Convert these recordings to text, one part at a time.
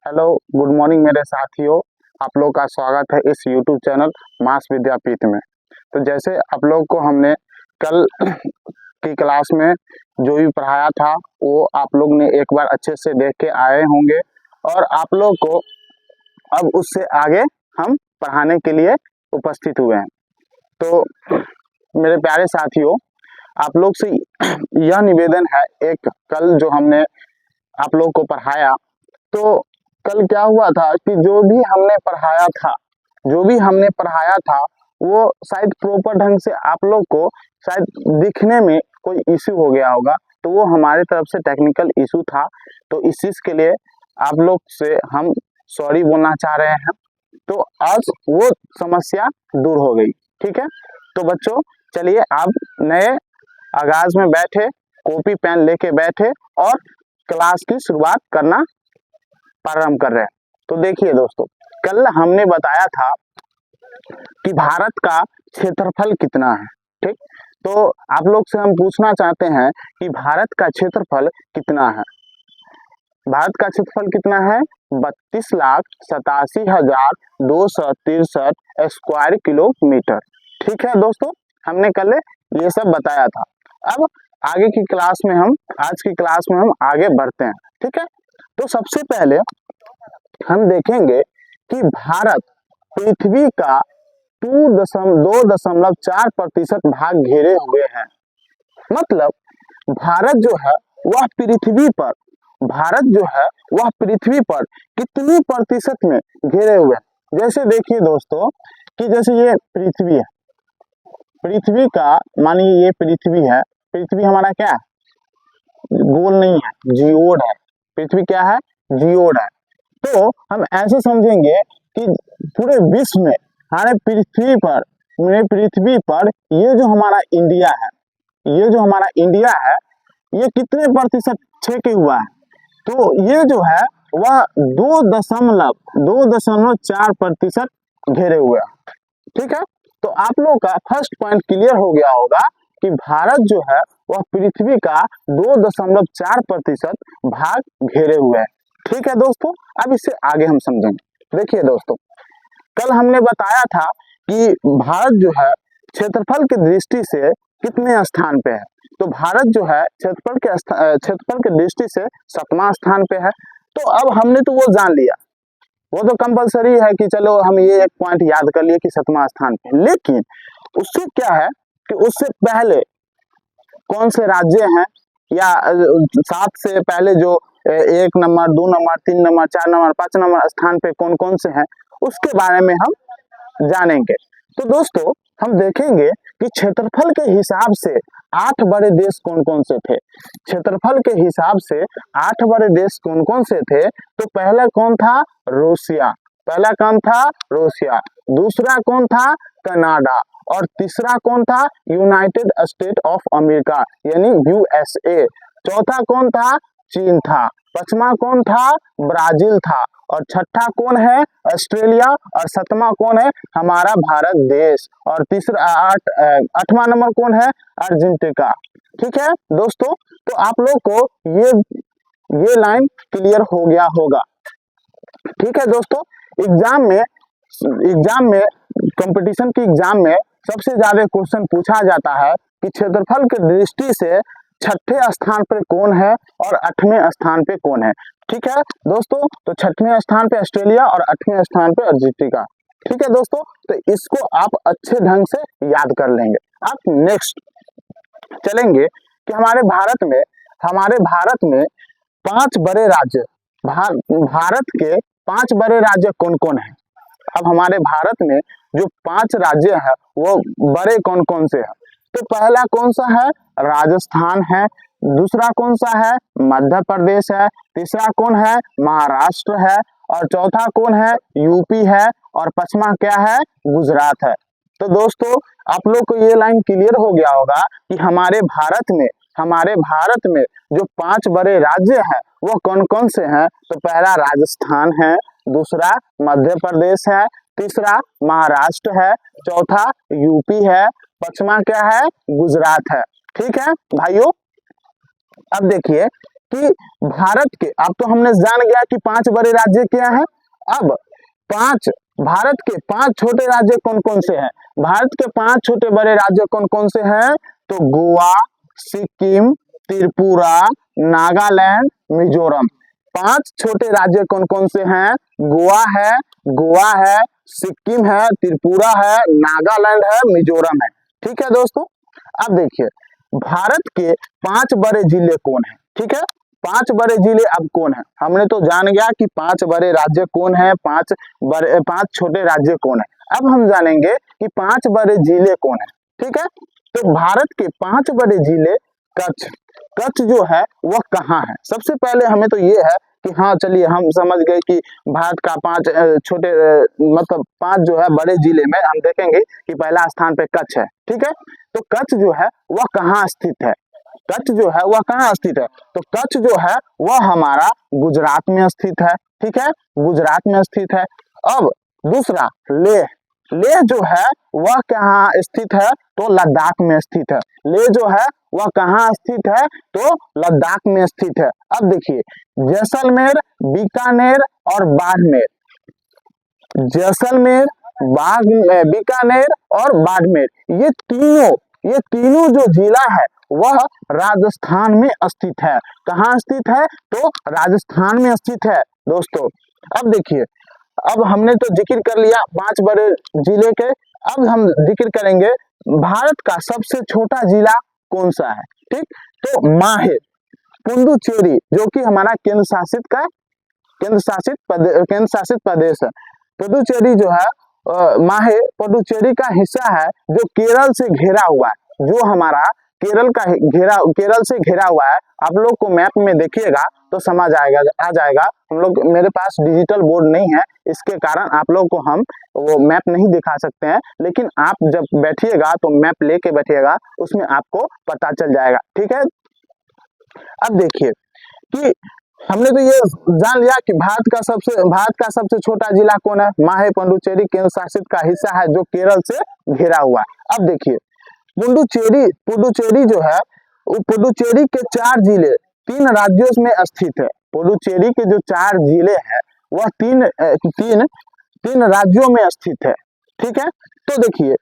Hello, good morning मेरे साथियों। आप लोग का स्वागत है इस यूट्यूब चैनल मास विद्यापीठ में। तो जैसे आप लोग को हमने कल की क्लास में जो भी पढ़ाया था वो आप लोग ने एक बार अच्छे से देख के आए होंगे और आप लोग को अब उससे आगे हम पढ़ाने के लिए उपस्थित हुए हैं। तो मेरे प्यारे साथियों, आप लोग से यह निवेदन है, एक कल जो हमने आप लोग को पढ़ाया, तो कल क्या हुआ था कि जो भी हमने पढ़ाया था वो शायद प्रॉपर ढंग से आप लोग को शायद दिखने में कोई इश्यू हो गया होगा, तो वो हमारे तरफ से टेक्निकल इशू था। तो इस चीज के लिए आप लोग से हम सॉरी बोलना चाह रहे हैं। तो आज वो समस्या दूर हो गई। ठीक है, तो बच्चों चलिए आप नए आगाज में बैठे, कॉपी पेन लेके बैठे और क्लास की शुरुआत करना प्रारंभ कर रहे हैं। तो देखिए दोस्तों, कल हमने बताया था कि भारत का क्षेत्रफल कितना है। ठीक, तो आप लोग से हम पूछना चाहते हैं कि भारत का क्षेत्रफल कितना है। भारत का क्षेत्रफल कितना है? 32,87,263 स्क्वायर किलोमीटर। ठीक है दोस्तों, हमने कल ये सब बताया था। अब आगे की क्लास में आज की क्लास में हम आगे बढ़ते हैं। ठीक है, तो सबसे पहले हम देखेंगे कि भारत पृथ्वी का 2.4% भाग घेरे हुए है। मतलब भारत जो है वह पृथ्वी पर कितनी प्रतिशत में घेरे हुए हैं। जैसे देखिए दोस्तों कि जैसे ये पृथ्वी है, पृथ्वी का मानिए ये पृथ्वी है, पृथ्वी हमारा क्या है? गोल नहीं है, जियोड है। पृथ्वी क्या है? जियोड है। तो हम ऐसे समझेंगे कि पूरे विश्व में हमारे पृथ्वी पर ये जो हमारा इंडिया है, ये कितने प्रतिशत छेके हुआ है? तो ये जो है वह 2.4% घेरे हुए है। ठीक है, तो आप लोग का फर्स्ट पॉइंट क्लियर हो गया होगा कि भारत जो है वह पृथ्वी का 2.4% भाग घेरे हुए है। ठीक है दोस्तों, अब इससे आगे हम समझेंगे। देखिए दोस्तों, कल हमने बताया था कि भारत जो है क्षेत्रफल की दृष्टि से कितने स्थान पे है। तो भारत जो है क्षेत्रफल के दृष्टि से 7वां स्थान पे है। तो अब हमने तो वो जान लिया, वो तो कंपलसरी है कि चलो हम ये एक पॉइंट याद कर लिए कि 7वां स्थान पे। लेकिन उससे क्या है कि उससे पहले कौन से राज्य हैं, या 7 से पहले जो 1 number, 2 number, 3 number, 4 number, 5 number स्थान पे कौन कौन से हैं, उसके बारे में हम जानेंगे। तो दोस्तों हम देखेंगे कि क्षेत्रफल के हिसाब से 8 बड़े देश कौन कौन से थे। क्षेत्रफल के हिसाब से 8 बड़े देश कौन कौन से थे? तो पहला कौन था? रूसिया। दूसरा कौन था? कनाडा। और तीसरा कौन था? यूनाइटेड स्टेट ऑफ अमेरिका यानी यूएसए। चौथा कौन था? चीन था। पांचवा कौन था? ब्राजील था। और छठा कौन है? ऑस्ट्रेलिया। और 7वां कौन है? हमारा भारत देश। और आठवां नंबर कौन है? अर्जेंटीना। ठीक है दोस्तों, तो आप लोग को ये लाइन क्लियर हो गया होगा। ठीक है दोस्तों, एग्जाम में कंपटीशन की एग्जाम में सबसे ज्यादा क्वेश्चन पूछा जाता है कि क्षेत्रफल की दृष्टि से 6ठे स्थान पर कौन है और 8वें स्थान पे कौन है। ठीक है दोस्तों, तो 6वें स्थान पे ऑस्ट्रेलिया और 8वें स्थान पे अर्जेंटीना। ठीक है दोस्तों, तो इसको आप अच्छे ढंग से याद कर लेंगे। अब नेक्स्ट चलेंगे कि हमारे भारत में 5 बड़े राज्य, भारत के 5 बड़े राज्य कौन कौन है। अब हमारे भारत में जो 5 राज्य है वो बड़े कौन कौन से हैं? तो पहला कौन सा है? राजस्थान है। दूसरा कौन सा है? मध्य प्रदेश है। तीसरा कौन है? महाराष्ट्र है। और चौथा कौन है? यूपी है। और पांचवा क्या है? गुजरात है। तो दोस्तों आप लोग को ये लाइन क्लियर हो गया होगा कि हमारे भारत में जो 5 बड़े राज्य हैं वो कौन कौन से हैं। तो पहला राजस्थान है, दूसरा मध्य प्रदेश है, तीसरा महाराष्ट्र है, चौथा यूपी है, पांचवा क्या है? गुजरात है। ठीक है भाइयों, अब देखिए कि भारत के, अब तो हमने जान गया कि 5 बड़े राज्य क्या है। अब भारत के 5 छोटे राज्य कौन कौन से हैं? भारत के 5 छोटे बड़े राज्य कौन कौन से हैं? तो गोवा, सिक्किम, त्रिपुरा, नागालैंड, मिजोरम। 5 छोटे राज्य कौन कौन से हैं? गोवा है, सिक्किम है, त्रिपुरा है, नागालैंड है, मिजोरम है। ठीक है दोस्तों, अब देखिए भारत के 5 बड़े जिले कौन है? ठीक है, 5 बड़े जिले अब कौन है? हमने तो जान गया कि 5 बड़े राज्य कौन है, 5 छोटे राज्य कौन है। अब हम जानेंगे कि 5 बड़े जिले कौन है। ठीक है, तो भारत के 5 बड़े जिले, कच्छ जो है वह कहाँ है? सबसे पहले हमें तो ये है कि हाँ चलिए हम समझ गए कि भारत का 5 छोटे मतलब 5 जो है बड़े जिले में हम देखेंगे कि पहला स्थान पे कच्छ है। ठीक है, तो कच्छ जो है वह कहाँ स्थित है? कच्छ जो है वह कहाँ स्थित है? तो कच्छ जो है वह हमारा गुजरात में स्थित है। ठीक है, गुजरात में स्थित है। अब दूसरा लेह जो है वह कहाँ स्थित है? तो लद्दाख में स्थित है। लेह जो है वह कहाँ स्थित है? तो लद्दाख में स्थित है। अब देखिए जैसलमेर, बीकानेर और बाड़मेर, जैसलमेर, बीकानेर और बाड़मेर, ये तीनों जो जिला है वह राजस्थान में स्थित है। कहाँ स्थित है? तो राजस्थान में स्थित है दोस्तों। अब देखिए, अब हमने तो जिक्र कर लिया 5 बड़े जिले के, अब हम जिक्र करेंगे भारत का सबसे छोटा जिला कौन सा है। ठीक, तो माहे पुडुचेरी जो कि हमारा केंद्र शासित प्रदेश है। पुडुचेरी जो है माहे पुडुचेरी का हिस्सा है जो केरल से घिरा हुआ है, जो हमारा केरल से घिरा हुआ है। आप लोग को मैप में देखिएगा तो समझ आ जाएगा। हम लोग, मेरे पास डिजिटल बोर्ड नहीं है, इसके कारण आप लोग को हम वो मैप नहीं दिखा सकते हैं, लेकिन आप जब बैठिएगा तो मैप लेके बैठिएगा, उसमें आपको पता चल जाएगा। ठीक है, अब देखिए कि हमने तो ये जान लिया कि भारत का सबसे छोटा जिला कौन है? माहे पुडुचेरी केंद्र शासित का हिस्सा है जो केरल से घिरा हुआ है। अब देखिए पुडुचेरी जो है, पुडुचेरी के 4 जिले 3 राज्यों में स्थित है। पुडुचेरी के जो 4 जिले हैं वह तीन राज्यों में स्थित है। ठीक है, तो देखिए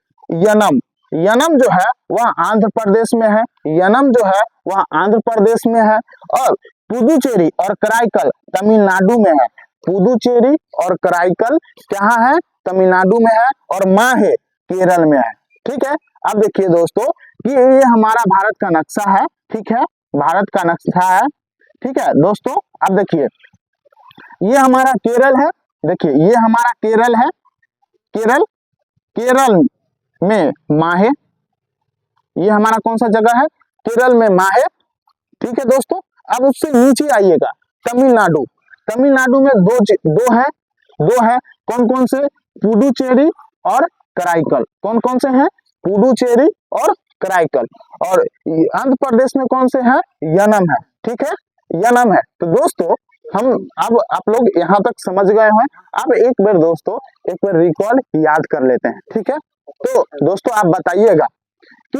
यनम जो है वह आंध्र प्रदेश में है। यनम जो है वह आंध्र प्रदेश में है और पुडुचेरी और कराईकल तमिलनाडु में है। पुडुचेरी और कराईकल कहाँ है? तमिलनाडु में है और माहे केरल में है। ठीक है, अब देखिए दोस्तों कि ये हमारा भारत का नक्शा है। ठीक है, भारत का नक्शा है। ठीक है दोस्तों, अब देखिए ये हमारा केरल है। देखिए ये हमारा केरल है। केरल में माहे, ये हमारा कौन सा जगह है? केरल में माहे। ठीक है दोस्तों, अब उससे नीचे आइएगा तमिलनाडु में दो है। कौन कौन से? पुडुचेरी और कराईकल। कौन कौन से हैं? पुडुचेरी और कराईकल। और आंध्र प्रदेश में कौन से हैं? यनम है। ठीक है, यनम है। तो दोस्तों अब आप लोग यहाँ तक समझ गए हैं। अब एक बार रिकॉल याद कर लेते हैं। ठीक है, तो दोस्तों आप बताइएगा कि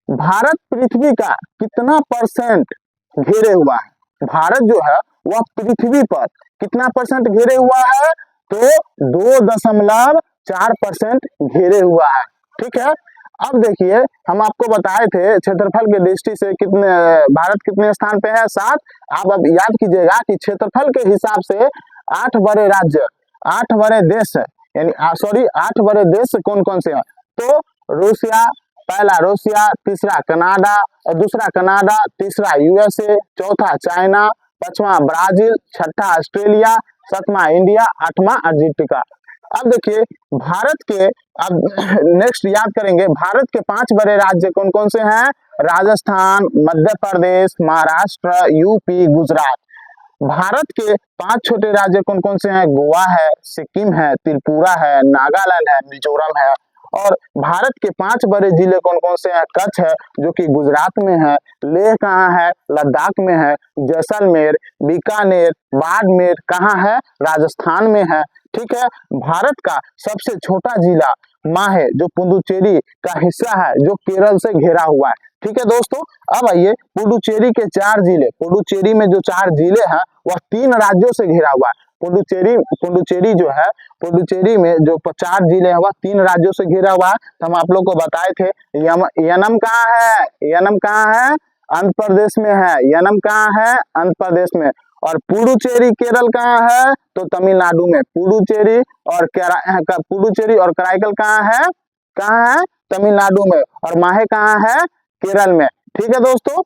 भारत पृथ्वी का कितना परसेंट घेरे हुआ है? भारत जो है वह पृथ्वी पर कितना परसेंट घेरे हुआ है? तो 2.4% घेरे हुआ है। ठीक है, अब देखिए हम आपको बताए थे क्षेत्रफल की दृष्टि से भारत कितने स्थान पे है? 7। आप अब याद कीजिएगा कि क्षेत्रफल के हिसाब से 8 बड़े राज्य, 8 बड़े देश यानी 8 बड़े देश कौन कौन से हैं? तो पहला रूसिया, तीसरा कनाडा और दूसरा कनाडा, तीसरा यूएसए, चौथा चाइना, 5वां ब्राजील, 6ठा ऑस्ट्रेलिया, 7वां इंडिया, 8वां अर्जेंटीना। अब देखिए भारत के, अब नेक्स्ट याद करेंगे भारत के 5 बड़े राज्य कौन कौन से हैं? राजस्थान, मध्य प्रदेश, महाराष्ट्र, यूपी, गुजरात। भारत के 5 छोटे राज्य कौन कौन से हैं? गोवा है, सिक्किम है, त्रिपुरा है, नागालैंड है, मिजोरम है। और भारत के 5 बड़े जिले कौन कौन से हैं? कच्छ है जो कि गुजरात में है, लेह कहाँ है? लद्दाख में है, जैसलमेर, बीकानेर, बाड़मेर कहाँ है? राजस्थान में है। ठीक है, भारत का सबसे छोटा जिला माहे जो पुडुचेरी का हिस्सा है जो केरल से घिरा हुआ है। ठीक है दोस्तों। अब आइए पुडुचेरी के 4 जिले, पुडुचेरी में जो 4 जिले हैं वह 3 राज्यों से घिरा हुआ है। पुडुचेरी जो है, पुडुचेरी में जो 4 जिले हैं वह 3 राज्यों से घिरा हुआ है। तो हम आप लोग को बताए थे यनम कहाँ है, यनम कहाँ है, आंध्र प्रदेश में है। यनम कहाँ है, आंध्र प्रदेश में। और पुडुचेरी केरल कहाँ है, तो तमिलनाडु में। पुडुचेरी और कराईकल कहाँ है, तमिलनाडु में। और माहे कहाँ है, केरल में। ठीक है दोस्तों,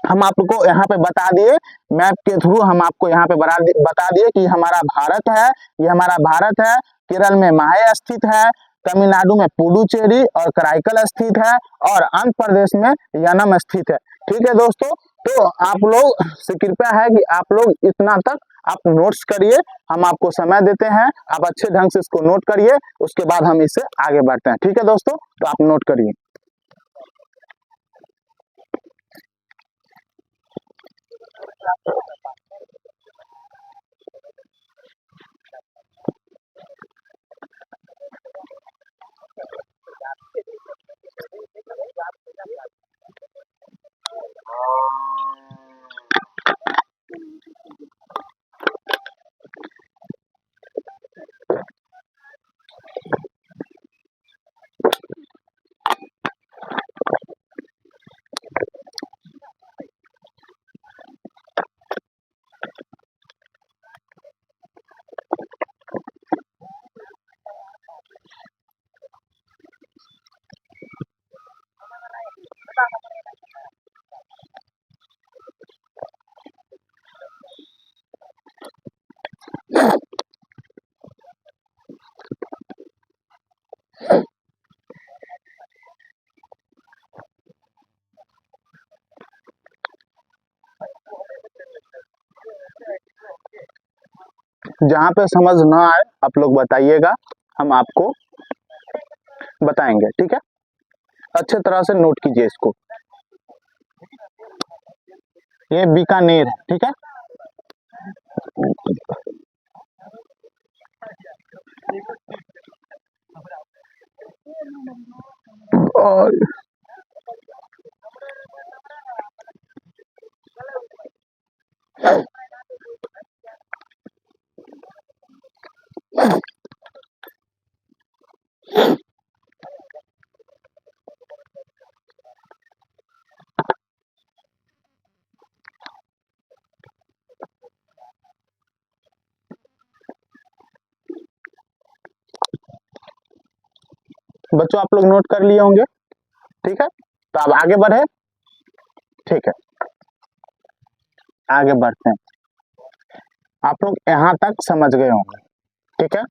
हम आपको यहाँ पे बता दिए, मैप के थ्रू हम आपको यहाँ पे बता दिए कि हमारा भारत है, ये हमारा भारत है। केरल में माहे स्थित है, तमिलनाडु में पुडुचेरी और कराईकल स्थित है, और आंध्र प्रदेश में यनम स्थित है। ठीक है दोस्तों, तो आप लोग से कृपया है कि आप लोग इतना तक आप नोट्स करिए। हम आपको समय देते हैं, आप अच्छे ढंग से इसको नोट करिए, उसके बाद हम इससे आगे बढ़ते हैं। ठीक है दोस्तों, तो आप नोट करिए। जहाँ पे समझ ना आए आप लोग बताइएगा, हम आपको बताएंगे। ठीक है, अच्छे तरह से नोट कीजिए इसको। ये बीकानेर है, ठीक है। और बच्चों आप लोग नोट कर लिए होंगे, ठीक है। तो अब आगे बढ़े, ठीक है, आगे बढ़ते हैं। आप लोग यहाँ तक समझ गए होंगे, ठीक है।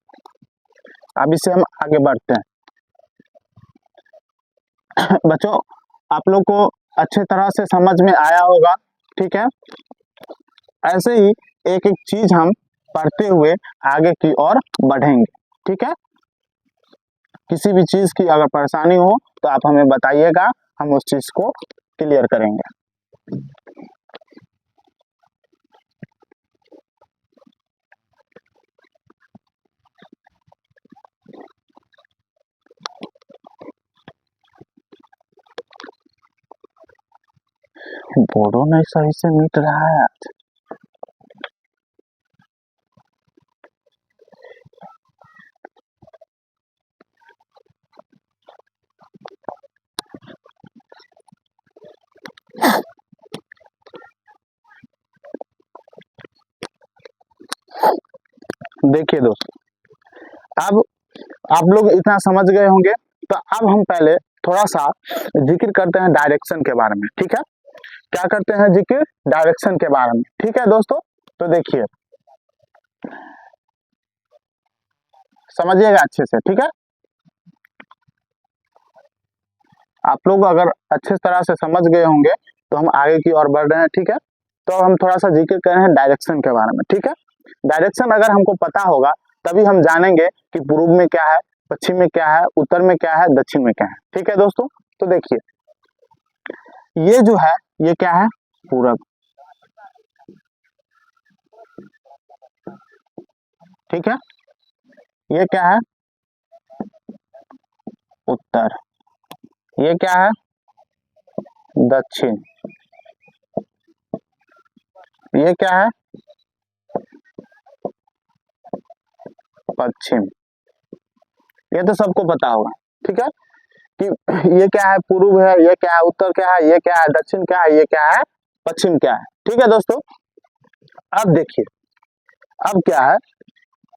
अब इससे हम आगे बढ़ते हैं। बच्चों आप लोग को अच्छे तरह से समझ में आया होगा, ठीक है। ऐसे ही एक एक चीज हम पढ़ते हुए आगे की ओर बढ़ेंगे, ठीक है। किसी भी चीज की अगर परेशानी हो तो आप हमें बताइएगा, हम उस चीज को क्लियर करेंगे। बोर्डो नहीं सही से मिट रहा है आज। देखिए दोस्तों, अब आप लोग इतना समझ गए होंगे, तो अब हम पहले थोड़ा सा जिक्र करते हैं डायरेक्शन के बारे में, ठीक है। क्या करते हैं, जिक्र डायरेक्शन के बारे में, ठीक है दोस्तों। तो देखिए, समझिएगा अच्छे से, ठीक है। आप लोग अगर अच्छे तरह से समझ गए होंगे तो हम आगे की ओर बढ़ रहे हैं, ठीक है। तो हम थोड़ा सा जिक्र कर रहे हैं डायरेक्शन के बारे में, ठीक है। डायरेक्शन अगर हमको पता होगा तभी हम जानेंगे कि पूर्व में क्या है, पश्चिम में क्या है, उत्तर में क्या है, दक्षिण में क्या है, ठीक है दोस्तों। तो देखिए, ये जो है ये क्या है, पूरब, ठीक है। ये क्या है, उत्तर। ये क्या है, दक्षिण, ये क्या है पश्चिम। ये तो सबको पता होगा, ठीक है कि ये क्या है पूर्व है, ये क्या है उत्तर, क्या है ये, क्या है दक्षिण, क्या है ये, क्या है पश्चिम, क्या है। ठीक है दोस्तों, अब देखिए अब क्या है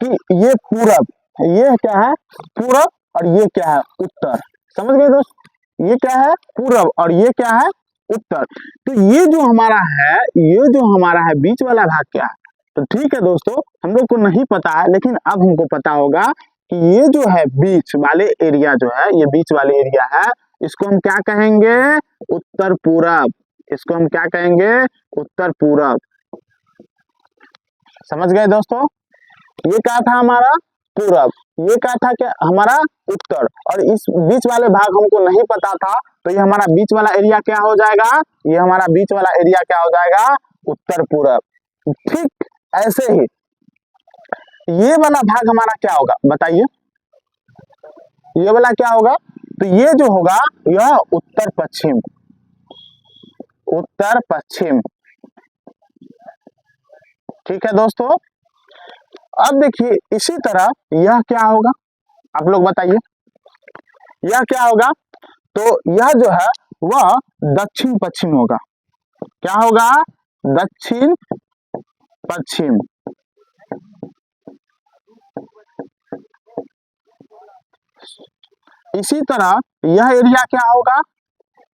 कि ये पूरब, ये क्या है पूरब और ये क्या है उत्तर। समझ गए दोस्त, ये क्या है पूरब और ये क्या है उत्तर। तो ये जो हमारा है, ये जो हमारा है बीच वाला भाग क्या है। तो ठीक है दोस्तों, हम लोग को नहीं पता है लेकिन अब हमको पता होगा कि ये जो है बीच वाले एरिया जो है, ये बीच वाले एरिया है, इसको हम क्या कहेंगे उत्तर पूरब। इसको हम क्या कहेंगे उत्तर पूरब। समझ गए दोस्तों, ये क्या था हमारा पूरब, ये क्या था क्या हमारा उत्तर, और इस बीच वाले भाग हमको नहीं पता था, तो ये हमारा बीच वाला एरिया क्या हो जाएगा, ये हमारा बीच वाला एरिया क्या हो जाएगा उत्तर पूरब। ठीक ऐसे ही ये वाला भाग हमारा क्या होगा बताइए, ये वाला क्या होगा, तो ये जो होगा यह उत्तर पश्चिम, उत्तर पश्चिम। ठीक है दोस्तों, अब देखिए इसी तरह यह क्या होगा, आप लोग बताइए यह क्या होगा। तो यह जो है वह दक्षिण पश्चिम होगा। क्या होगा दक्षिण पश्चिम। इसी तरह यह एरिया क्या होगा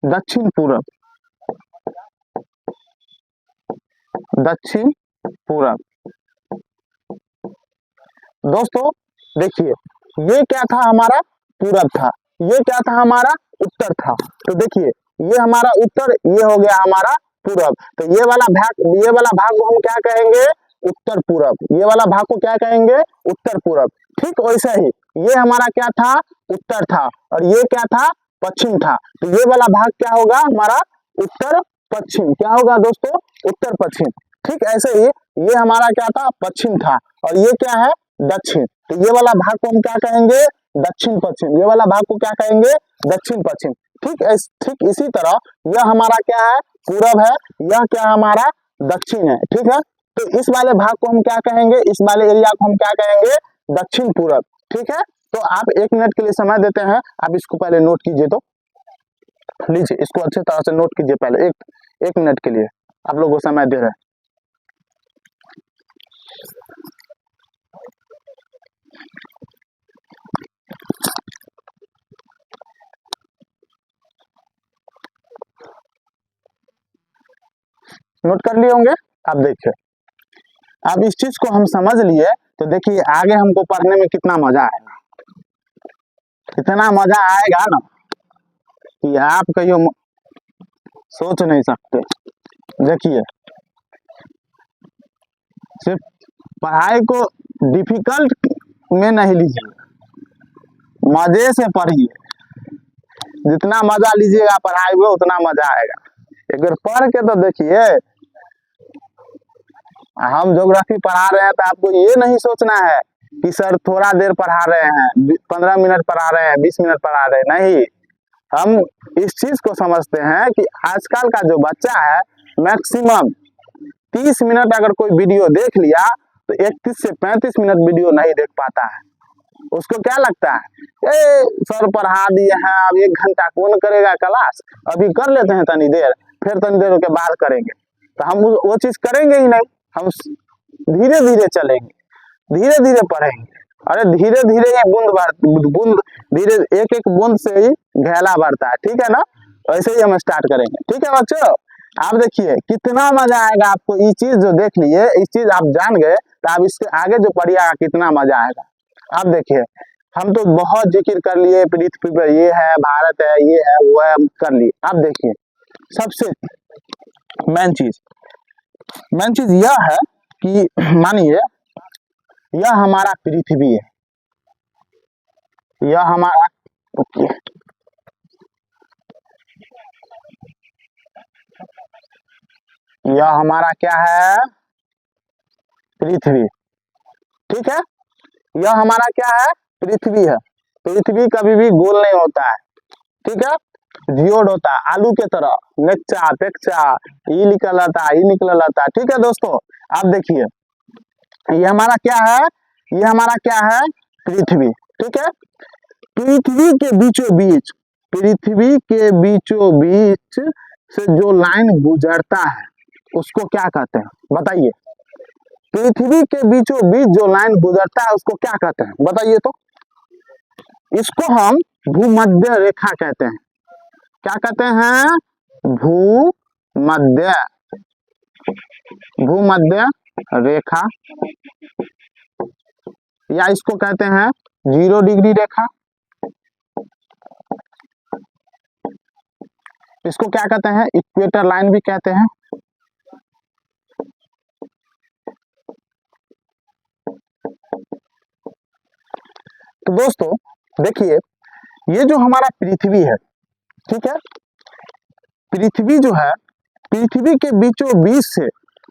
दक्षिण पूरब, दक्षिण पूरब। दोस्तों देखिए ये क्या था हमारा पूरब था, ये क्या था हमारा उत्तर था। तो देखिए ये हमारा उत्तर, ये हो गया हमारा पूरब। तो ये वाला भाग को हम क्या कहेंगे उत्तर पूरब, ये वाला भाग को क्या कहेंगे उत्तर पूरब। ठीक वैसा ही ये हमारा क्या था उत्तर था और ये क्या था पश्चिम था। तो ये वाला भाग क्या होगा हमारा उत्तर पश्चिम। क्या होगा दोस्तों उत्तर पश्चिम। ठीक ऐसे ही ये हमारा क्या था पश्चिम था और ये क्या है दक्षिण। तो ये वाला भाग को हम क्या कहेंगे दक्षिण पश्चिम, ये वाला भाग को क्या कहेंगे दक्षिण पश्चिम। ठीक इसी तरह यह हमारा क्या है पूरब है, यह क्या हमारा दक्षिण है। ठीक है, तो इस वाले भाग को हम क्या कहेंगे, इस वाले एरिया को हम क्या कहेंगे दक्षिण पूरब। ठीक है, तो आप 1 मिनट के लिए समय देते हैं, आप इसको पहले नोट कीजिए। तो लीजिए इसको अच्छे तरह से नोट कीजिए, पहले एक मिनट के लिए आप लोग को समय दे रहे हैं। नोट कर लिए होंगे। अब देखिए अब इस चीज को हम समझ लिए, तो देखिए आगे हमको पढ़ने में कितना मजा आएगा, इतना मजा आएगा ना कि आप कहियो सोच नहीं सकते। देखिए सिर्फ पढ़ाई को डिफिकल्ट में नहीं लीजिए, मजे से पढ़िए। जितना मजा लीजिएगा पढ़ाई में उतना मजा आएगा। एक बार पढ़ के तो देखिए, हम ज्योग्राफी पढ़ा रहे हैं तो आपको ये नहीं सोचना है कि सर थोड़ा देर पढ़ा रहे हैं, 15 मिनट पढ़ा रहे हैं, 20 मिनट पढ़ा रहे हैं, नहीं। हम इस चीज को समझते हैं कि आजकल का जो बच्चा है मैक्सिमम 30 मिनट अगर कोई वीडियो देख लिया तो 31 से 35 मिनट वीडियो नहीं देख पाता है। उसको क्या लगता है सर पढ़ा दिए हैं, अब 1 घंटा कौन करेगा क्लास, अभी कर लेते हैं तनी देर, फिर तनी देर के बाद करेंगे। तो हम वो चीज करेंगे ही नहीं, हम धीरे धीरे चलेंगे, धीरे धीरे पढ़ेंगे। अरे धीरे धीरे ये बूंद धीरे एक एक बूंद से ही घैला बढ़ता है। ठीक है ना, ऐसे ही हम स्टार्ट करेंगे। ठीक है बच्चों, आप देखिए कितना मजा आएगा आपको। ये चीज जो देख लिए, इस चीज आप जान गए, तो आप इसके आगे जो पढ़िएगा कितना मजा आएगा। आप देखिए हम तो बहुत जिक्र कर लिए, पृथ्वी पर ये है, भारत है, ये है, वो है, कर लिए। आप देखिए सबसे मेन चीज यह है कि मानिए यह हमारा पृथ्वी है, यह हमारा यह हमारा क्या है पृथ्वी। ठीक है, यह हमारा क्या है पृथ्वी है। पृथ्वी कभी भी गोल नहीं होता है। ठीक है, जियोड होता है आलू के तरह, नेक्चा पेक्चा ई निकल आता, ई निकल आता। ठीक है दोस्तों, आप देखिए ये हमारा क्या है, ये हमारा क्या है, पृथ्वी। ठीक है, पृथ्वी के बीचों बीच, पृथ्वी के बीचों बीच से जो लाइन गुजरता है उसको क्या कहते हैं, बताइए। पृथ्वी के बीचों बीच जो लाइन गुजरता है उसको क्या कहते हैं, बताइए तो। इसको हम भूमध्य रेखा कहते हैं। क्या कहते हैं, भूमध्य, भूमध्य रेखा, या इसको कहते हैं 0 डिग्री रेखा। इसको क्या कहते हैं, इक्वेटर लाइन भी कहते हैं। तो दोस्तों देखिए, ये जो हमारा पृथ्वी है, ठीक है, पृथ्वी जो है, पृथ्वी के बीचों बीच से,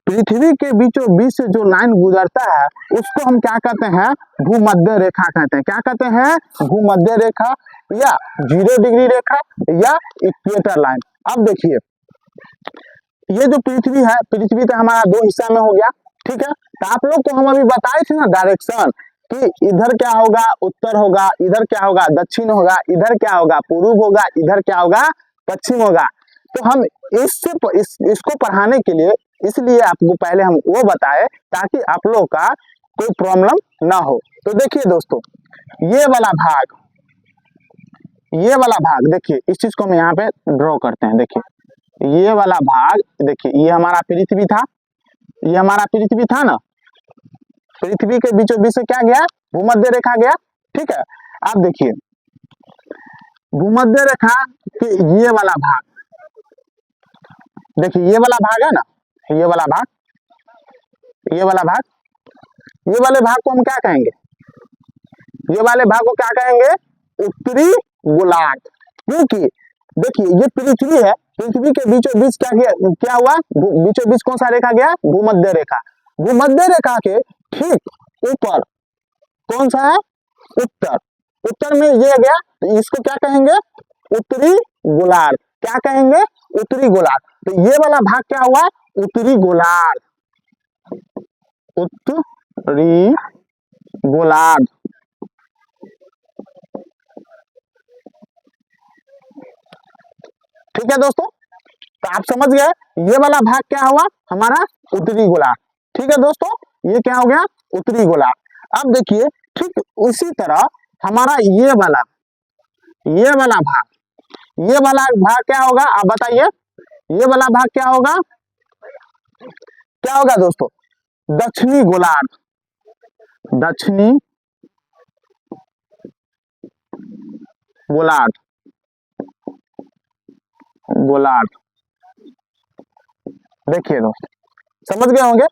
पृथ्वी के बीचों बीच से जो लाइन गुजरता है उसको हम क्या कहते हैं, भूमध्य रेखा कहते हैं। क्या कहते हैं, भूमध्य रेखा, या 0 डिग्री रेखा, या इक्वेटर लाइन। अब देखिए, ये जो पृथ्वी है, पृथ्वी तो हमारा 2 हिस्सा में हो गया। ठीक है, तो आप लोग को हम अभी बताए थे ना डायरेक्शन, कि इधर क्या होगा, उत्तर होगा, इधर क्या होगा, दक्षिण होगा, इधर क्या होगा, पूर्व होगा, इधर क्या होगा, पश्चिम होगा। तो हम इसको पढ़ाने के लिए, इसलिए आपको पहले हम वो बताए ताकि आप लोग का कोई प्रॉब्लम ना हो। तो देखिए दोस्तों, ये वाला भाग, ये वाला भाग देखिए, इस चीज को हम यहाँ पे ड्रॉ करते हैं। देखिए ये वाला भाग, देखिए ये हमारा पृथ्वी था, ये हमारा पृथ्वी था ना, पृथ्वी के बीचों बीच से क्या गया, भूमध्य रेखा गया। ठीक है, आप देखिए भूमध्य रेखा के ये वाला भाग, देखिए ये वाला भाग है ना, ये वाला भाग, ये वाला भाग, ये वाले भाग को हम क्या कहेंगे, ये वाले भाग को क्या कहेंगे, उत्तरी गोलार्ध। क्योंकि देखिए ये पृथ्वी है, पृथ्वी के बीचों बीच क्या हुआ, बीचों बीच कौन सा रेखा गया, भूमध्य रेखा। भूमध्य रेखा के ठीक ऊपर कौन सा है, उत्तर, उत्तर में ये गया, तो इसको क्या कहेंगे, उत्तरी गोलार्ध। क्या कहेंगे, उत्तरी गोलार्ध। तो ये वाला भाग क्या हुआ, उत्तरी गोलार्ध, उत्तरी गोलार्ध। ठीक है दोस्तों, तो आप समझ गए, ये वाला भाग क्या हुआ हमारा, उत्तरी गोलार्ध। ठीक है दोस्तों, ये क्या हो गया, उत्तरी गोलार्ध। अब देखिए ठीक उसी तरह हमारा ये वाला भाग, ये वाला भाग क्या होगा, आप बताइए, ये वाला भाग क्या होगा, क्या होगा दोस्तों, दक्षिणी गोलार्ध, दक्षिणी गोलार्ध, गोलार्ध। देखिए दोस्त, समझ गए होंगे,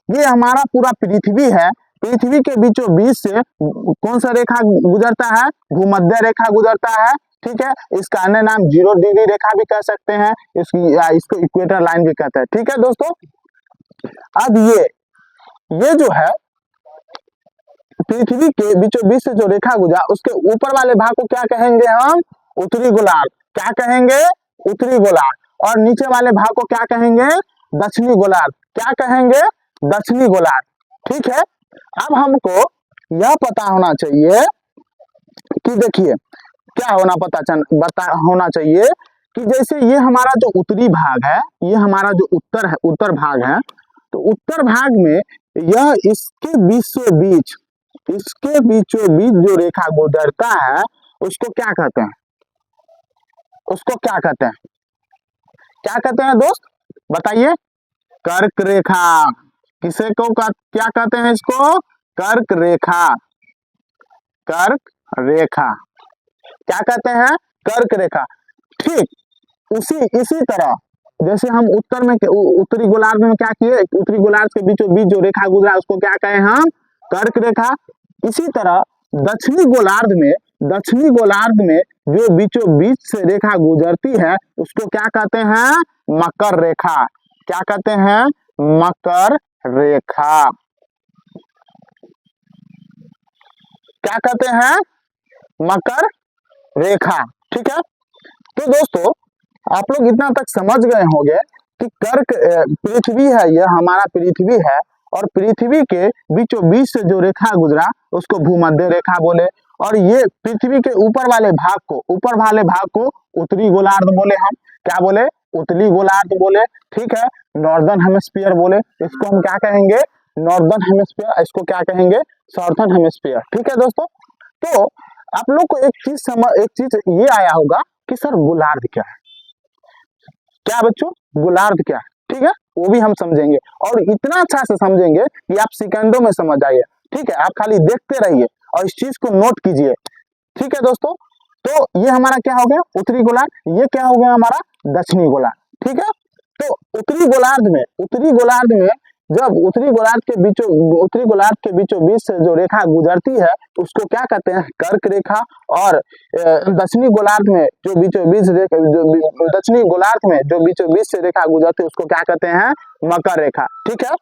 ये हमारा पूरा पृथ्वी है, पृथ्वी के बीचों बीच से कौन सा रेखा गुजरता है, भूमध्य रेखा गुजरता है। ठीक है, इसका अन्य नाम 0 डिग्री रेखा भी कह सकते हैं, इसको इक्वेटर लाइन भी कहते हैं। ठीक है दोस्तों, अब ये जो है पृथ्वी के बीचों बीच से जो रेखा गुजरा, उसके ऊपर वाले भाग को क्या कहेंगे हम, उत्तरी गोलार्ध। क्या कहेंगे, उत्तरी गोलार्ध। और नीचे वाले भाग को क्या कहेंगे, दक्षिणी गोलार्ध। क्या कहेंगे, दक्षिणी गोलार्ध। ठीक है, अब हमको यह पता होना चाहिए कि देखिए क्या होना चाहिए कि जैसे ये हमारा जो उत्तरी भाग है, ये हमारा जो उत्तर भाग है, तो उत्तर भाग में यह इसके बीचों बीच जो रेखा गुजरता है उसको क्या कहते हैं, उसको क्या कहते हैं, क्या कहते हैं दोस्त, बताइए। कर्क रेखा। किसे को क्या कहते हैं, इसको कर्क रेखा, कर्क रेखा। क्या कहते हैं, कर्क रेखा। ठीक इसी तरह जैसे हम उत्तरी गोलार्ध में क्या किए, उत्तरी गोलार्ध के बीचों बीच जो रेखा गुजरा उसको क्या कहे हम, कर्क रेखा। इसी तरह दक्षिणी गोलार्ध में जो बीचों बीच से रेखा गुजरती है उसको क्या कहते हैं, मकर रेखा। क्या कहते हैं, मकर रेखा। क्या कहते हैं, मकर रेखा। ठीक है, तो दोस्तों आप लोग इतना तक समझ गए होंगे कि कर्क पृथ्वी है, यह हमारा पृथ्वी है, और पृथ्वी के बीचों बीच से जो रेखा गुजरा उसको भूमध्य रेखा बोले, और ये पृथ्वी के ऊपर वाले भाग को उत्तरी गोलार्ध बोले। हम क्या बोले? उत्तरी गोलार्ध बोले। ठीक है, नॉर्दर्न हेमिस्फीयर बोले। इसको हम क्या कहेंगे? Northern hemisphere. इसको क्या कहेंगे? Southern hemisphere. ठीक है दोस्तों, तो आप लोग को एक चीज ये आया होगा कि सर गोलार्ध क्या है? क्या बच्चों, गोलार्ध क्या है? ठीक है, वो भी हम समझेंगे, और इतना अच्छा से समझेंगे कि आप सेकंडों में समझ आइए। ठीक है, आप खाली देखते रहिए और इस चीज को नोट कीजिए। ठीक है दोस्तों, तो ये हमारा क्या हो गया? उत्तरी गोलार्ध। ये क्या हो गया? हमारा दक्षिणी गोलार्ध। ठीक है, तो उत्तरी गोलार्ध में जब उत्तरी गोलार्ध के बीचों बीच से जो रेखा गुजरती है उसको क्या कहते हैं? कर्क रेखा। और दक्षिणी गोलार्ध में जो बीचों बीच से रेखा गुजरती है उसको क्या कहते हैं? मकर रेखा। ठीक है,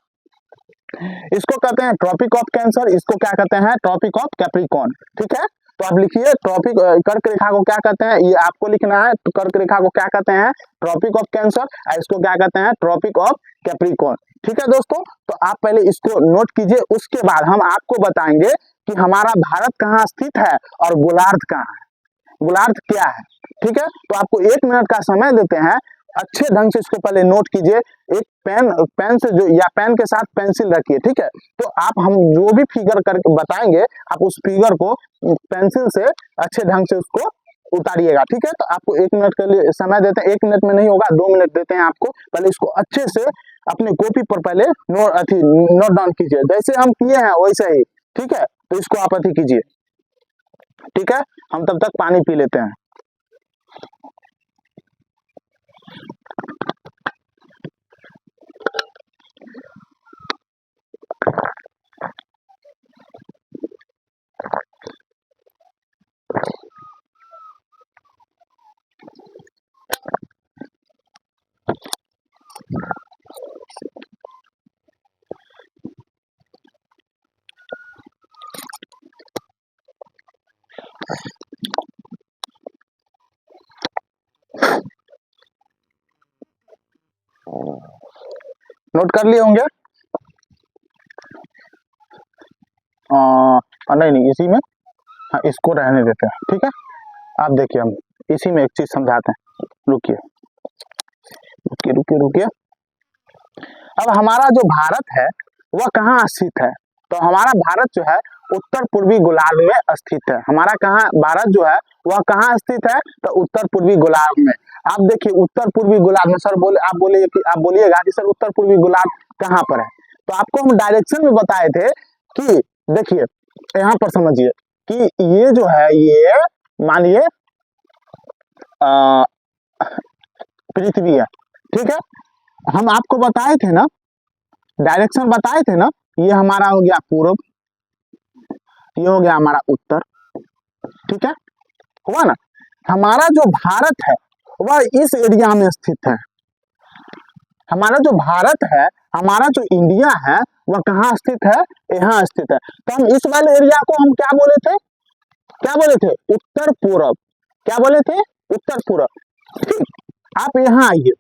इसको कहते हैं ट्रॉपिक ऑफ कैंसर, इसको क्या कहते हैं? Tropic of Capricorn. ठीक है, तो आप लिखिए ट्रॉपिक कर्क रेखा को क्या कहते हैं, ये आपको लिखना है। तो कर्क रेखा को क्या कहते हैं? ट्रॉपिक ऑफ कैंसर, और इसको क्या कहते हैं? Tropic of Capricorn. ठीक है दोस्तों, तो आप पहले इसको नोट कीजिए, उसके बाद हम आपको बताएंगे कि हमारा भारत कहाँ स्थित है और गोलार्ध कहाँ है, गोलार्ध क्या है। ठीक है, तो आपको 1 मिनट का समय देते हैं, अच्छे ढंग से इसको पहले नोट कीजिए। एक पेन से जो, या पेन के साथ पेंसिल रखिए। ठीक है, तो आप हम जो भी फिगर करके बताएंगे आप उस फिगर को पेंसिल से अच्छे ढंग से उसको उतारिएगा। ठीक है, तो आपको 1 मिनट के लिए समय देते हैं। 1 मिनट में नहीं होगा, 2 मिनट देते हैं आपको। पहले इसको अच्छे से अपने कॉपी पर पहले नोट डाउन कीजिए, जैसे हम किए हैं वैसे ही। ठीक है, तो इसको आप अति कीजिए। ठीक है, हम तब तक पानी पी लेते हैं। नोट कर लिए होंगे? नहीं, इसी में, हाँ, इसको रहने देते हैं। ठीक है, आप देखिए, हम इसी में एक चीज समझाते हैं। रुकिए रुकिए रुकिए रुकिए। अब हमारा जो भारत है वह कहाँ स्थित है? तो हमारा भारत जो है उत्तर पूर्वी गोलार्ध में स्थित है। हमारा कहाँ भारत जो है वह कहाँ स्थित है? तो उत्तर पूर्वी गोलार्ध में। आप देखिए उत्तर पूर्वी गोलार्ध में, सर बोले, आप बोलिएगा कि सर उत्तर पूर्वी गोलार्ध कहाँ पर है? तो आपको हम डायरेक्शन में बताए थे कि देखिए यहाँ पर समझिए कि ये जो है, ये मानिए पृथ्वी है। ठीक है, हम आपको बताए थे ना, डायरेक्शन बताए थे ना, ये हमारा हो गया पूर्व, ये हो गया हमारा उत्तर। ठीक है, हुआ ना? हमारा जो भारत है वह इस एरिया में स्थित है। हमारा जो भारत है, हमारा जो इंडिया है वह कहाँ स्थित है? यहाँ स्थित है। तो हम इस वाले एरिया को हम क्या बोले थे? क्या बोले थे? उत्तर पूर्व। क्या बोले थे? उत्तर पूर्व। ठीक, आप यहाँ आइए,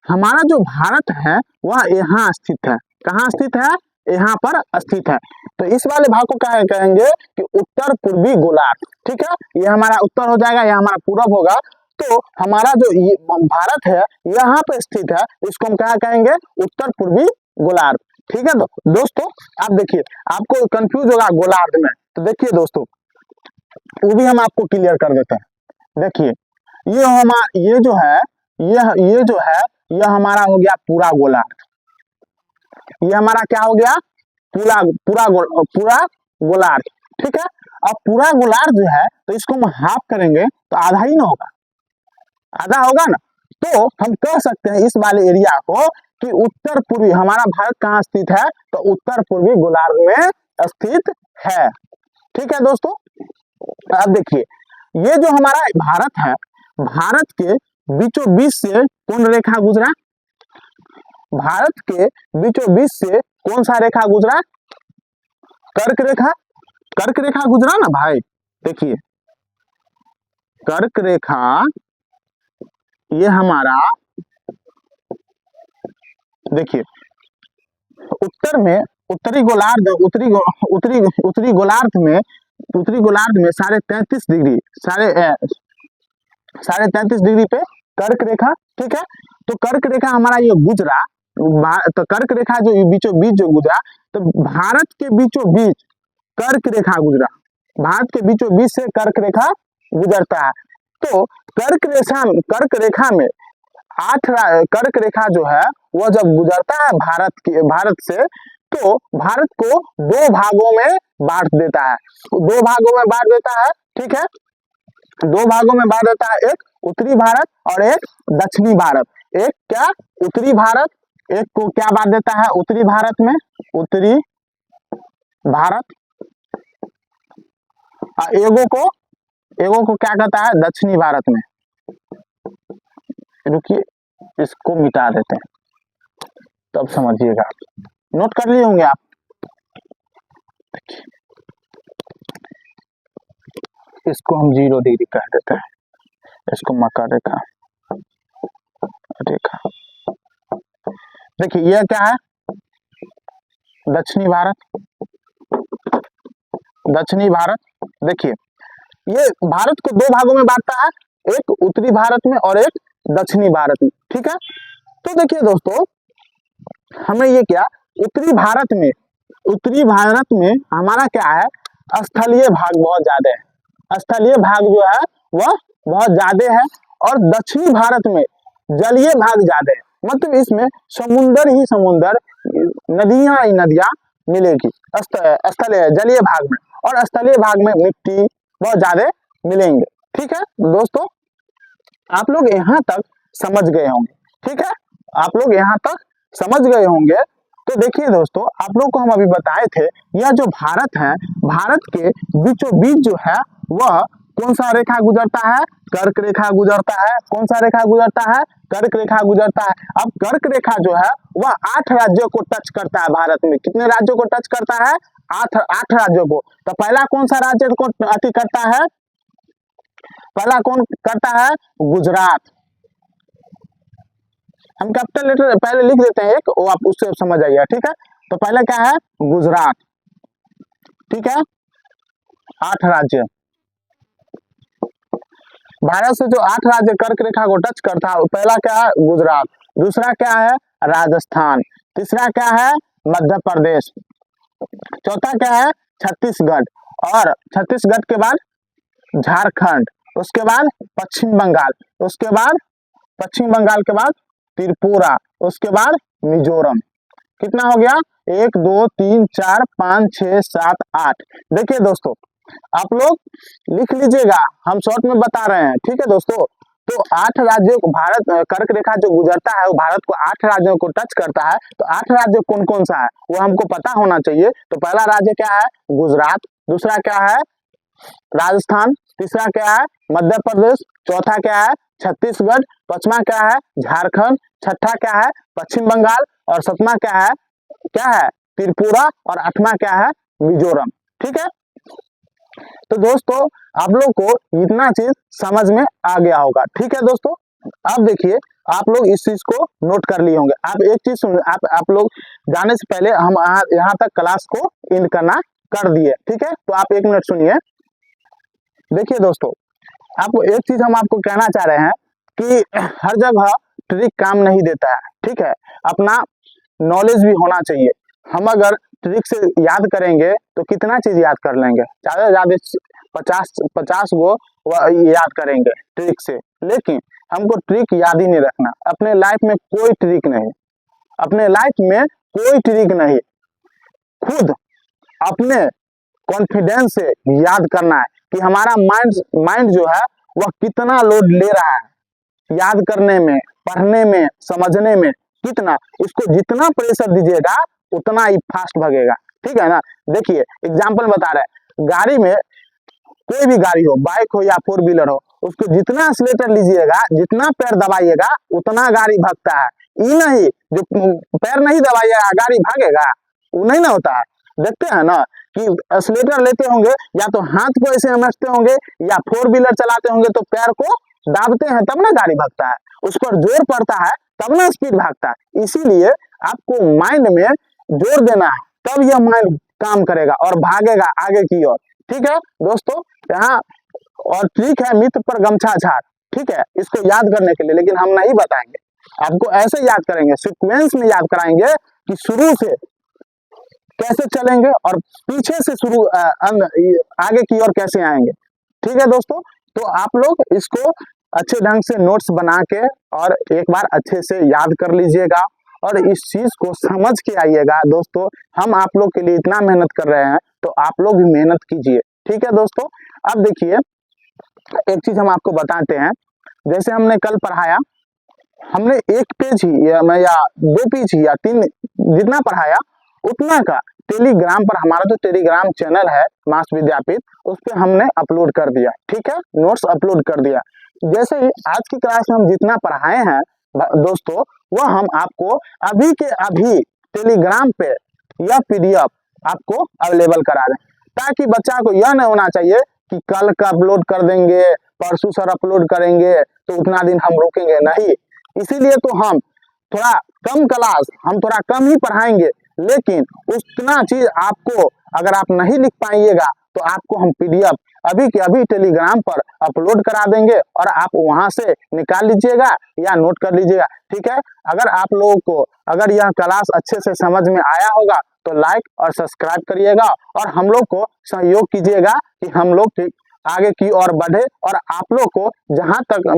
हमारा जो भारत है वह यहाँ स्थित है। कहाँ स्थित है? यहाँ पर स्थित है। तो इस वाले भाग को क्या कहेंगे कि उत्तर पूर्वी गोलार्ध। ठीक है, ये हमारा उत्तर हो जाएगा, यह हमारा पूरब होगा। तो हमारा जो भारत है यहाँ पे स्थित है, इसको हम क्या कहेंगे? उत्तर पूर्वी गोलार्ध। ठीक है, तो दोस्तों आप देखिए, आपको कंफ्यूज होगा गोलार्ध में, तो देखिए दोस्तों वो भी हम आपको क्लियर कर देते हैं। देखिए ये जो है, यह हमारा हो गया पूरा गोलार्ध। ये हमारा क्या हो गया? पूरा गोलार्ध। ठीक है, अब पूरा गोलार्ध जो है, तो इसको हम हाफ करेंगे तो आधा ही ना होगा, आधा होगा ना। तो हम कह सकते हैं इस वाले एरिया को कि उत्तर पूर्वी, हमारा भारत कहाँ स्थित है? तो उत्तर पूर्वी गोलार्ध में स्थित है। ठीक है दोस्तों, अब देखिए ये जो हमारा भारत है, भारत के बीचों बीच से कौन रेखा गुजरा? भारत के बीचों बीच से कौन सा रेखा गुजरा? कर्क रेखा। कर्क रेखा गुजरा ना भाई, देखिए कर्क रेखा ये हमारा देखिए उत्तर में उत्तरी गोलार्ध उत्तरी गोलार्ध में 33.5 डिग्री साढ़े 33 डिग्री पे कर्क रेखा, ठीक है। तो कर्क रेखा हमारा ये गुजरा, तो कर्क रेखा जो बीचों बीच जो गुजरा, तो भारत के बीचों बीच कर्क रेखा गुजरा, भारत के बीचों बीच से कर्क रेखा गुजरता है। तो कर्क रेखा में कर्क रेखा जो है वह जब गुजरता है भारत से, तो भारत को दो भागों में बांट देता है, ठीक है। दो भागों में बांट देता है, एक उत्तरी भारत और एक दक्षिणी भारत। एक क्या उत्तरी भारत, एक को क्या बांट देता है उत्तरी भारत में, उत्तरी भारत, एगो को क्या कहता है दक्षिणी भारत में। रुकिए इसको मिटा देते हैं तब समझिएगा, नोट कर लिए होंगे आप। इसको हम 0 डिग्री कह देते हैं, इसको मकर रेखा रेखा। देखिए यह क्या है दक्षिणी भारत। देखिए ये भारत को दो भागों में बांटता है, एक उत्तरी भारत में और एक दक्षिणी भारत में, ठीक है। तो देखिए दोस्तों हमें ये क्या उत्तरी भारत में हमारा क्या है स्थलीय भाग बहुत ज्यादा है, स्थलीय भाग जो है वह बहुत ज्यादा है, और दक्षिणी भारत में जलीय भाग ज्यादा है, मतलब इसमें समुंदर ही समुंदर, नदियां ही नदियां मिलेगी स्थलीय जलीय भाग में, और स्थलीय भाग में मिट्टी बहुत ज्यादा मिलेंगे, ठीक है। दोस्तों आप लोग यहाँ तक समझ गए होंगे, ठीक है, आप लोग यहाँ तक समझ गए होंगे। तो देखिए दोस्तों आप लोग को हम अभी बताए थे यह जो भारत है, भारत के बीचों बीच जो है वह कौन सा रेखा गुजरता है, कर्क रेखा गुजरता है। कौन सा रेखा गुजरता है, कर्क रेखा गुजरता है। अब कर्क रेखा जो है वह 8 राज्यों को टच करता है, भारत में कितने राज्यों को टच करता है, 8 राज्यों को। तो पहला कौन सा राज्य को अति करता है, पहला कौन करता है गुजरात। हम कैपिटल लेटर पहले लिख देते हैं एक, वो आप उससे समझ आइए, ठीक है। तो पहले क्या है गुजरात, ठीक है, 8 राज्य। भारत से जो 8 राज्य कर्क रेखा को टच करता है, पहला क्या है गुजरात, दूसरा क्या है राजस्थान, तीसरा क्या है मध्य प्रदेश, चौथा क्या है छत्तीसगढ़, और छत्तीसगढ़ के बाद झारखंड, उसके बाद पश्चिम बंगाल, उसके बाद पश्चिम बंगाल के बाद त्रिपुरा, उसके बाद मिजोरम। कितना हो गया 1 2 3 4 5 6 7 8। देखिए दोस्तों आप लोग लिख लीजिएगा, हम शॉर्ट में बता रहे हैं, ठीक है दोस्तों। तो 8 राज्यों को भारत कर्क रेखा जो गुजरता है वो भारत को 8 राज्यों को टच करता है। तो 8 राज्य कौन कौन सा है वो हमको पता होना चाहिए। तो पहला राज्य क्या है गुजरात, दूसरा क्या है राजस्थान, तीसरा क्या है मध्य प्रदेश, चौथा क्या है छत्तीसगढ़, पांचवा क्या है झारखंड, छठा क्या है पश्चिम बंगाल, और सातवां क्या है त्रिपुरा, और 8वां क्या है मिजोरम, ठीक है। तो दोस्तों आप लोग को इतना चीज समझ में आ गया होगा, ठीक है दोस्तों। अब देखिए आप लोग इस चीज को नोट कर लिए होंगे। आप एक चीज सुन, आप लोग जाने से पहले हम यहाँ तक क्लास को एंड करना कर दिए, ठीक है। तो आप 1 मिनट सुनिए। देखिए दोस्तों आपको एक चीज हम आपको कहना चाह रहे हैं कि हर जगह ट्रिक काम नहीं देता है, ठीक है, अपना नॉलेज भी होना चाहिए। हम अगर ट्रिक से याद करेंगे तो कितना चीज याद कर लेंगे, ज्यादा से ज्यादा 50 गो याद करेंगे ट्रिक से, लेकिन हमको ट्रिक याद ही नहीं रखना। अपने लाइफ में कोई ट्रिक नहीं, अपने लाइफ में कोई ट्रिक नहीं, खुद अपने कॉन्फिडेंस से याद करना है कि हमारा माइंड जो है वह कितना लोड ले रहा है याद करने में, पढ़ने में, समझने में, कितना, इसको जितना प्रेशर दीजिएगा उतना ही फास्ट भागेगा, ठीक है ना। देखिए एग्जांपल बता रहे हैं, गाड़ी में कोई भी गाड़ी हो, बाइक हो या 4 व्हीलर हो, उसको जितना एक्सीलेटर लीजिएगा, जितना पैर दबाइएगा उतना गाड़ी भागता है। ये नहीं जो पैर नहीं दबाइएगा गाड़ी भागेगा, वो नहीं ना होता है। देखते हैं ना कि एक्सीलेटर लेते होंगे या तो हाथ को ऐसे समझते होंगे, या 4 व्हीलर चलाते होंगे तो पैर को दाबते हैं तब ना गाड़ी भागता है, उस पर जोर पड़ता है तब ना स्पीड भागता है। इसीलिए आपको माइंड में जोर देना है, तब यह माइंड काम करेगा और भागेगा आगे की ओर। ठीक है दोस्तों, यहाँ और ट्रिक है मित्र पर गमछा झाड़। ठीक है, इसको याद करने के लिए, लेकिन हम नहीं बताएंगे आपको, ऐसे याद करेंगे, सीक्वेंस में याद कराएंगे कि शुरू से कैसे चलेंगे और पीछे से शुरू आगे की ओर कैसे आएंगे। ठीक है दोस्तों, तो आप लोग इसको अच्छे ढंग से नोट्स बना के और एक बार अच्छे से याद कर लीजिएगा और इस चीज को समझ के आइएगा। दोस्तों हम आप लोग के लिए इतना मेहनत कर रहे हैं, तो आप लोग भी मेहनत कीजिए। ठीक है दोस्तों, अब देखिए एक चीज हम आपको बताते हैं, जैसे हमने कल पढ़ाया, हमने एक पेज ही या 2 पेज ही या 3 जितना पढ़ाया उतना का टेलीग्राम पर, हमारा जो टेलीग्राम चैनल है मास विद्यापीठ, उस पर हमने अपलोड कर दिया। ठीक है, नोट्स अपलोड कर दिया। जैसे ही आज की क्लास में हम जितना पढ़ाए हैं दोस्तों, वह हम आपको अभी के अभी टेलीग्राम पे यह PDF आपको अवेलेबल करा दें, ताकि बच्चा को यह नहीं होना चाहिए कि कल का अपलोड कर देंगे, परसों सर अपलोड करेंगे तो उतना दिन हम रुकेंगे नहीं। इसीलिए तो हम थोड़ा कम क्लास, हम थोड़ा कम ही पढ़ाएंगे, लेकिन उतना चीज आपको अगर आप नहीं लिख पाइएगा तो आपको हम PDF अभी के अभी टेलीग्राम पर अपलोड करा देंगे और आप वहां से निकाल लीजिएगा या नोट कर लीजिएगा। ठीक है, अगर आप लोगों को अगर यह क्लास अच्छे से समझ में आया होगा तो लाइक और सब्सक्राइब करिएगा और हम लोग को सहयोग कीजिएगा कि हम लोग आगे की ओर बढ़े और आप लोग को जहां तक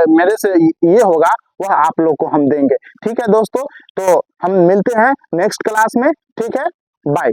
मेरे से ये होगा वह आप लोग को हम देंगे। ठीक है दोस्तों, तो हम मिलते हैं नेक्स्ट क्लास में। ठीक है, बाय।